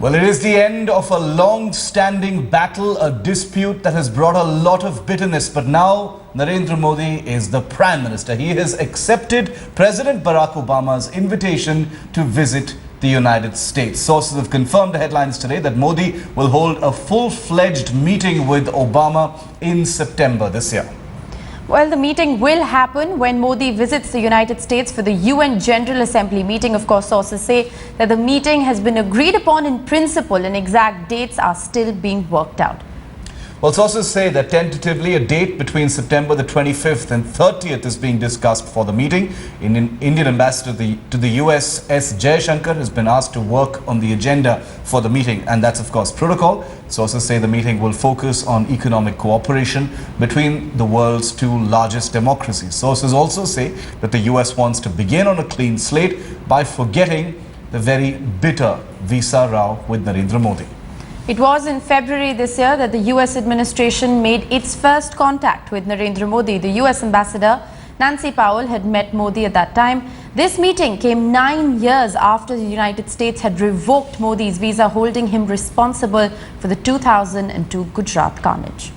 Well, it is the end of a long-standing battle, a dispute that has brought a lot of bitterness. But now Narendra Modi is the Prime Minister. He has accepted President Barack Obama's invitation to visit the United States. Sources have confirmed the headlines today that Modi will hold a full-fledged meeting with Obama in September this year. Well, the meeting will happen when Modi visits the United States for the UN General Assembly meeting. Of course, sources say that the meeting has been agreed upon in principle and exact dates are still being worked out. Well, sources say that tentatively a date between September the 25th and 30th is being discussed for the meeting. Indian ambassador to the US, S. Jaishankar, has been asked to work on the agenda for the meeting, and that's of course protocol. Sources say the meeting will focus on economic cooperation between the world's two largest democracies. Sources also say that the US wants to begin on a clean slate by forgetting the very bitter visa row with Narendra Modi. It was in February this year that the US administration made its first contact with Narendra Modi. The US ambassador Nancy Powell had met Modi at that time. This meeting came 9 years after the United States had revoked Modi's visa, holding him responsible for the 2002 Gujarat carnage.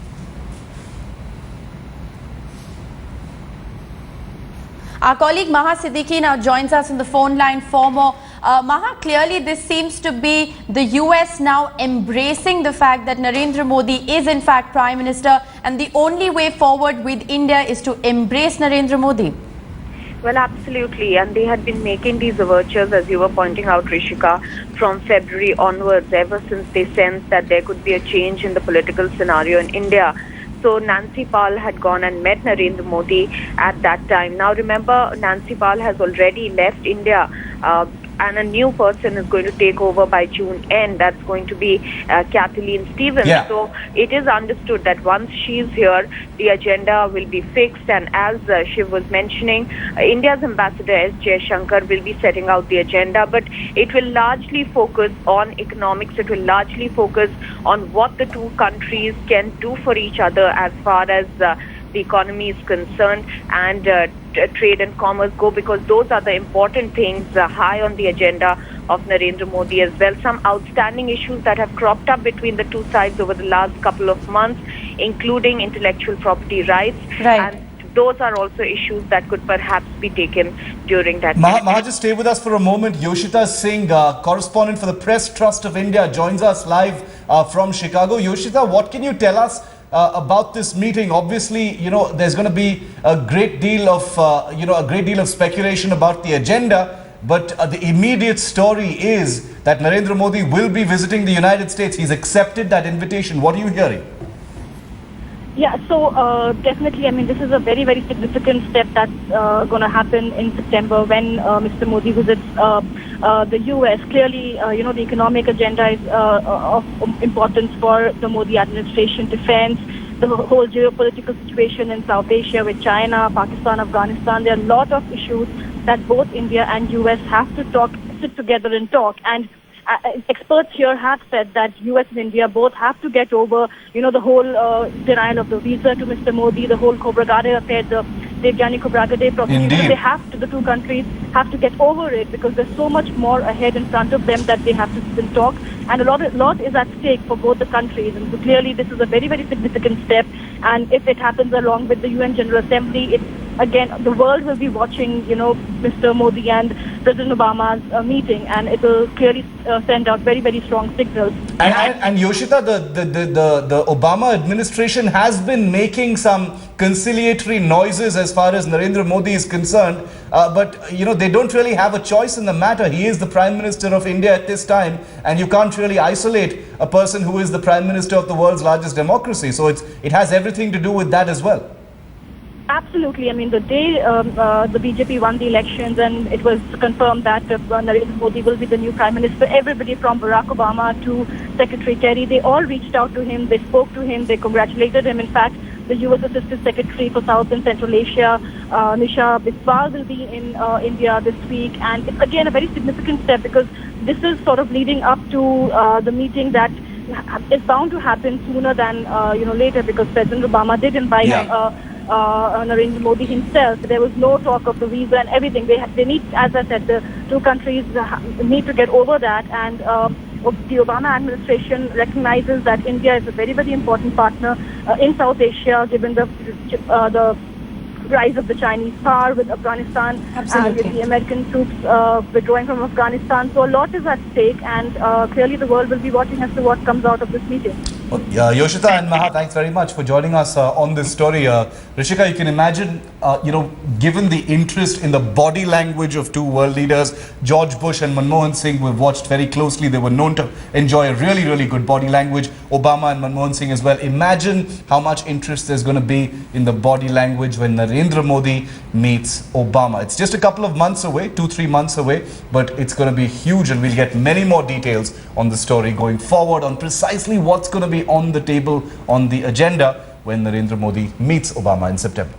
Our colleague Maha Siddiqui now joins us on the phone line for more. Maha, clearly this seems to be the US now embracing the fact that Narendra Modi is in fact Prime Minister, and the only way forward with India is to embrace Narendra Modi. Well, absolutely. And they had been making these overtures, as you were pointing out, Rishika, from February onwards, ever since they sensed that there could be a change in the political scenario in India. So Nancy Powell had gone and met Narendra Modi at that time. Now remember, Nancy Powell has already left India and a new person is going to take over by June end. That's going to be Kathleen Stevens. Yeah. So it is understood that once she's here, the agenda will be fixed. And as Shiv was mentioning, India's ambassador S. Jaishankar will be setting out the agenda. But it will largely focus on economics. It will largely focus on what the two countries can do for each other as far as the economy is concerned and trade and commerce go, because those are the important things high on the agenda of Narendra Modi as well. Some outstanding issues that have cropped up between the two sides over the last couple of months, including intellectual property rights. Right. And those are also issues that could perhaps be taken during that. Maha, just stay with us for a moment. Yoshita Singh, correspondent for the Press Trust of India, joins us live from Chicago. Yoshita, what can you tell us about this meeting? Obviously, there's going to be a great deal of speculation about the agenda, but the immediate story is that Narendra Modi will be visiting the United States. He's accepted that invitation. What are you hearing? Yeah, so definitely, I mean, this is a very, very significant step that's going to happen in September when Mr. Modi visits the US. Clearly, the economic agenda is of importance for the Modi administration. Defense, the whole geopolitical situation in South Asia with China, Pakistan, Afghanistan. There are a lot of issues that both India and US have to sit together and talk. And experts here have said that US and India both have to get over, the whole denial of the visa to Mr. Modi, the whole Khobragade affair, the Devgyani Khobragade prosecution. The two countries have to get over it, because there's so much more ahead in front of them that they have to sit and talk. And a lot is at stake for both the countries. And so clearly this is a very, very significant step. And if it happens along with the UN General Assembly, again, the world will be watching, Mr. Modi and President Obama's meeting, and it will clearly send out very, very strong signals. And Yoshita, the Obama administration has been making some conciliatory noises as far as Narendra Modi is concerned, but they don't really have a choice in the matter. He is the Prime Minister of India at this time, and you can't really isolate a person who is the Prime Minister of the world's largest democracy. So it has everything to do with that as well. Absolutely. I mean, the day the BJP won the elections and it was confirmed that Narendra Modi will be the new Prime Minister, everybody from Barack Obama to Secretary Kerry, they all reached out to him, they spoke to him, they congratulated him. In fact, the US Assistant Secretary for South and Central Asia, Nisha Biswal, will be in India this week. And it's again a very significant step, because this is sort of leading up to the meeting that is bound to happen sooner than later, because President Obama did invite Narendra Modi himself. There was no talk of the visa and everything. They need, as I said, the two countries need to get over that. And the Obama administration recognizes that India is a very, very important partner in South Asia, given the rise of the Chinese power with Afghanistan and with the American troops withdrawing from Afghanistan. So a lot is at stake, and clearly the world will be watching as to what comes out of this meeting. Well, Yoshita and Maha, thanks very much for joining us on this story. Rishika, you can imagine, given the interest in the body language of two world leaders, George Bush and Manmohan Singh, we've watched very closely. They were known to enjoy a really, really good body language. Obama and Manmohan Singh as well. Imagine how much interest there's going to be in the body language when Narendra Modi meets Obama. It's just a couple of months away, 2-3 months away, but it's going to be huge, and we'll get many more details on the story going forward on precisely what's going to be on the table, on the agenda when Narendra Modi meets Obama in September.